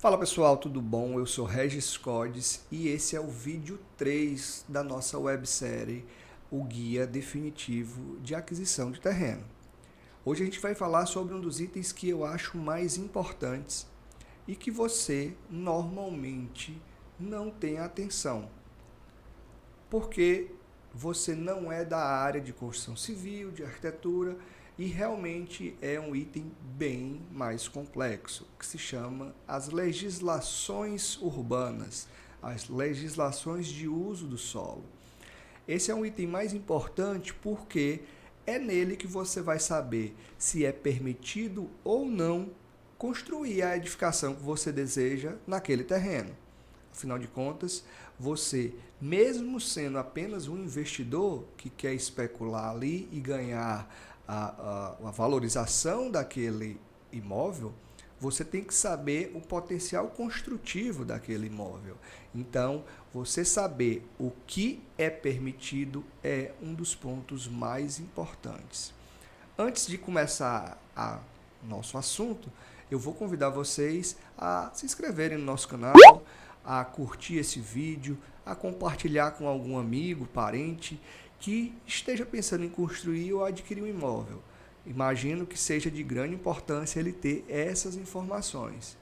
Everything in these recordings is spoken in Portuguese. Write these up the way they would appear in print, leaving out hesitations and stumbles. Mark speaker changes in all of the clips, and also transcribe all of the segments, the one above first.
Speaker 1: Fala pessoal, tudo bom? Eu sou Regis Codes e esse é o vídeo 3 da nossa websérie, o Guia Definitivo de Aquisição de Terreno. Hoje a gente vai falar sobre um dos itens que eu acho mais importantes e que você normalmente não tem atenção, porque você não é da área de construção civil, de arquitetura, e realmente é um item bem mais complexo, que se chama as legislações urbanas, as legislações de uso do solo. Esse é um item mais importante porque é nele que você vai saber se é permitido ou não construir a edificação que você deseja naquele terreno. Afinal de contas, você, mesmo sendo apenas um investidor que quer especular ali e ganhar a valorização daquele imóvel, você tem que saber o potencial construtivo daquele imóvel. Então, você saber o que é permitido é um dos pontos mais importantes. Antes de começar nosso assunto, eu vou convidar vocês a se inscreverem no nosso canal, a curtir esse vídeo, a compartilhar com algum amigo, parente que esteja pensando em construir ou adquirir um imóvel. Imagino que seja de grande importância ele ter essas informações.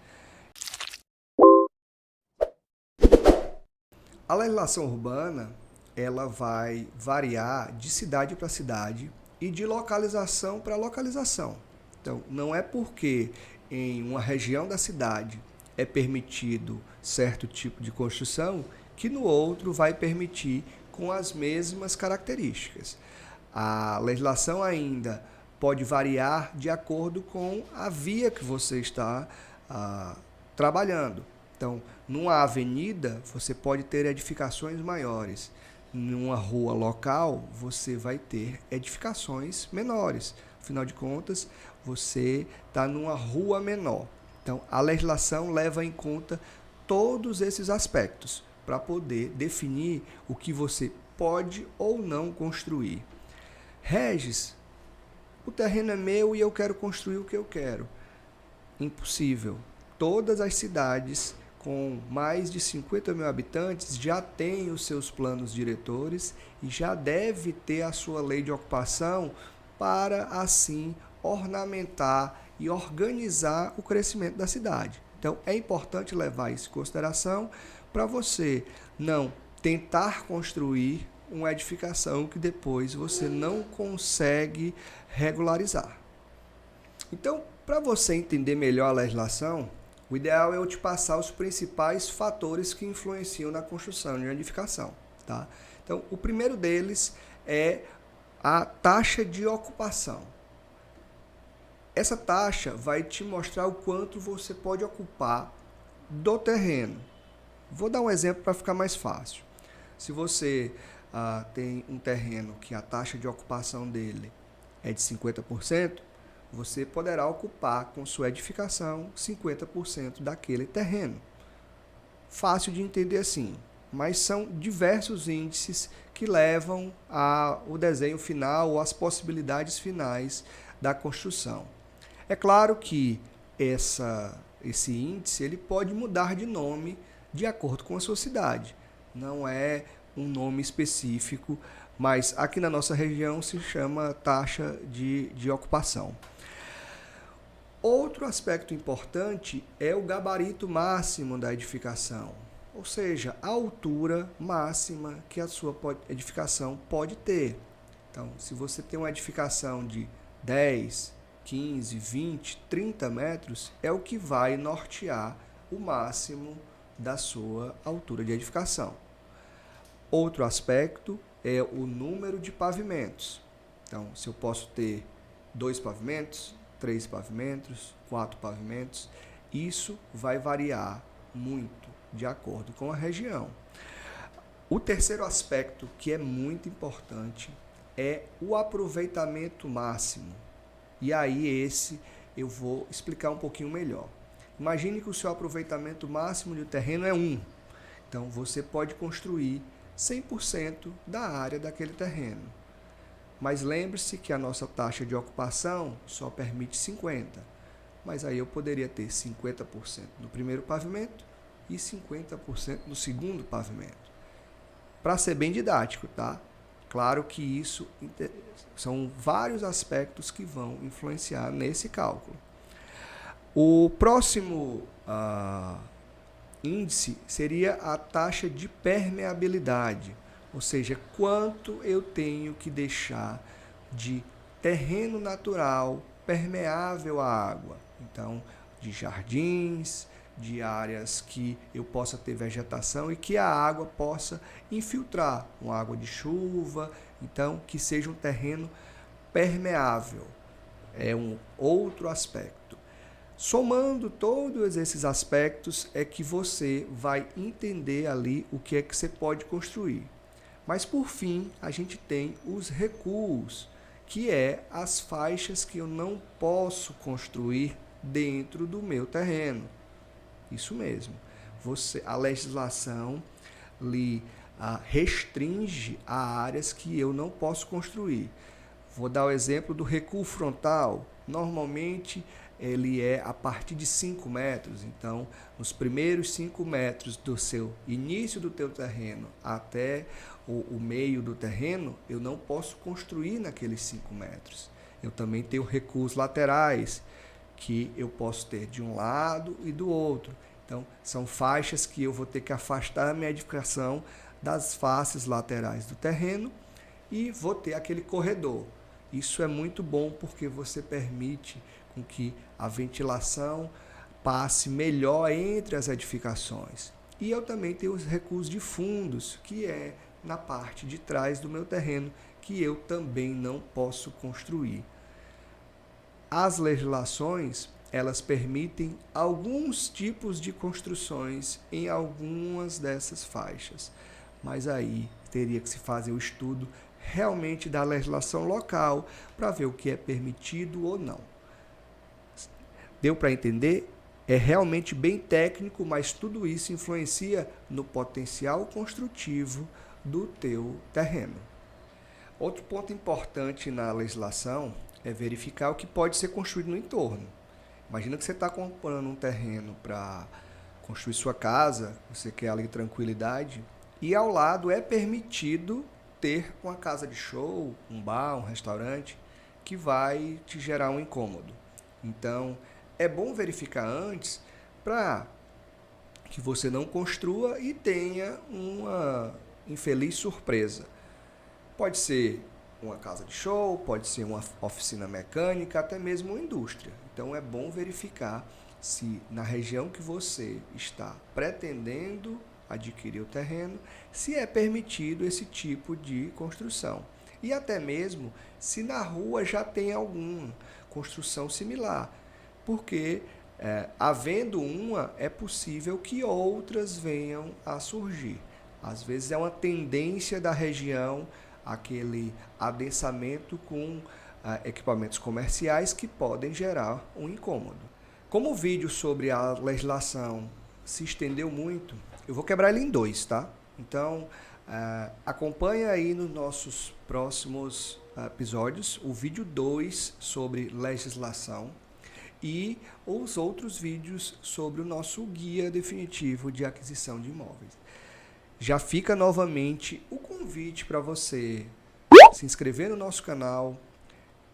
Speaker 1: A legislação urbana, ela vai variar de cidade para cidade e de localização para localização. Então, não é porque em uma região da cidade é permitido certo tipo de construção que no outro vai permitir com as mesmas características. A legislação ainda pode variar de acordo com a via que você está trabalhando. Então, numa avenida, você pode ter edificações maiores. Numa rua local, você vai ter edificações menores. Afinal de contas, você está numa rua menor. Então, a legislação leva em conta todos esses aspectos para poder definir o que você pode ou não construir. Regis, o terreno é meu e eu quero construir o que eu quero. Impossível. Todas as cidades com mais de 50 mil habitantes já têm os seus planos diretores e já deve ter a sua lei de ocupação para, assim, ornamentar e organizar o crescimento da cidade. Então, é importante levar isso em consideração para você não tentar construir uma edificação que depois você não consegue regularizar. Então, para você entender melhor a legislação, o ideal é eu te passar os principais fatores que influenciam na construção de uma edificação. Tá? Então, o primeiro deles é a taxa de ocupação. Essa taxa vai te mostrar o quanto você pode ocupar do terreno. Vou dar um exemplo para ficar mais fácil. Se você tem um terreno que a taxa de ocupação dele é de 50%, você poderá ocupar com sua edificação 50% daquele terreno. Fácil de entender assim, mas são diversos índices que levam ao desenho final ou às possibilidades finais da construção. É claro que esse índice ele pode mudar de nome de acordo com a sua cidade. Não é um nome específico, mas aqui na nossa região se chama taxa de ocupação. Outro aspecto importante é o gabarito máximo da edificação, ou seja, a altura máxima que a sua edificação pode ter. Então, se você tem uma edificação de 10, 15, 20, 30 metros, é o que vai nortear o máximo da sua altura de edificação. Outro aspecto é o número de pavimentos. Então, se eu posso ter 2 pavimentos, 3 pavimentos, 4 pavimentos, isso vai variar muito de acordo com a região. O terceiro aspecto que é muito importante é o aproveitamento máximo. E aí esse eu vou explicar um pouquinho melhor. Imagine que o seu aproveitamento máximo de terreno é 1. Então você pode construir 100% da área daquele terreno. Mas lembre-se que a nossa taxa de ocupação só permite 50%. mas aí eu poderia ter 50% no primeiro pavimento e 50% no segundo pavimento. Para ser bem didático, tá? Claro que isso são vários aspectos que vão influenciar nesse cálculo. O próximo índice seria a taxa de permeabilidade, ou seja, quanto eu tenho que deixar de terreno natural permeável à água. Então, de jardins, de áreas que eu possa ter vegetação e que a água possa infiltrar, uma água de chuva, então que seja um terreno permeável. É um outro aspecto. Somando todos esses aspectos é que você vai entender ali o que é que você pode construir. Mas por fim, a gente tem os recuos, que é as faixas que eu não posso construir dentro do meu terreno. Isso mesmo. A legislação lhe restringe a áreas que eu não posso construir. Vou dar o exemplo do recuo frontal. Normalmente, ele é a partir de 5 metros. Então, nos primeiros 5 metros do seu início do teu terreno até o meio do terreno, eu não posso construir naqueles 5 metros. Eu também tenho recuos laterais, que eu posso ter de um lado e do outro. Então, são faixas que eu vou ter que afastar a minha edificação das faces laterais do terreno e vou ter aquele corredor. Isso é muito bom porque você permite com que a ventilação passe melhor entre as edificações. E eu também tenho os recuos de fundos, que é na parte de trás do meu terreno, que eu também não posso construir. As legislações, elas permitem alguns tipos de construções em algumas dessas faixas, mas aí teria que se fazer o estudo realmente da legislação local para ver o que é permitido ou não. Deu para entender? É realmente bem técnico, mas tudo isso influencia no potencial construtivo do teu terreno. Outro ponto importante na legislação é verificar o que pode ser construído no entorno. Imagina que você está comprando um terreno para construir sua casa, você quer ali tranquilidade, e ao lado é permitido ter uma casa de show, um bar, um restaurante, que vai te gerar um incômodo. Então, é bom verificar antes para que você não construa e tenha uma infeliz surpresa. Pode ser uma casa de show, pode ser uma oficina mecânica, até mesmo uma indústria. Então é bom verificar se na região que você está pretendendo adquirir o terreno, se é permitido esse tipo de construção. E até mesmo se na rua já tem alguma construção similar, porque havendo uma, é possível que outras venham a surgir. Às vezes é uma tendência da região, aquele adensamento com equipamentos comerciais que podem gerar um incômodo. Como o vídeo sobre a legislação se estendeu muito, eu vou quebrar ele em 2, tá? Então, acompanha aí nos nossos próximos episódios o vídeo 2 sobre legislação e os outros vídeos sobre o nosso guia definitivo de aquisição de imóveis. Já fica novamente o convite para você se inscrever no nosso canal,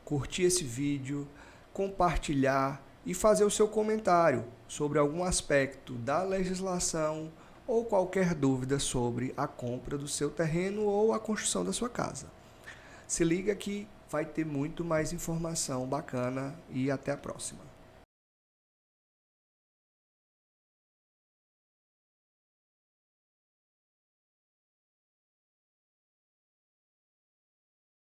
Speaker 1: curtir esse vídeo, compartilhar e fazer o seu comentário sobre algum aspecto da legislação ou qualquer dúvida sobre a compra do seu terreno ou a construção da sua casa. Se liga que vai ter muito mais informação bacana e até a próxima.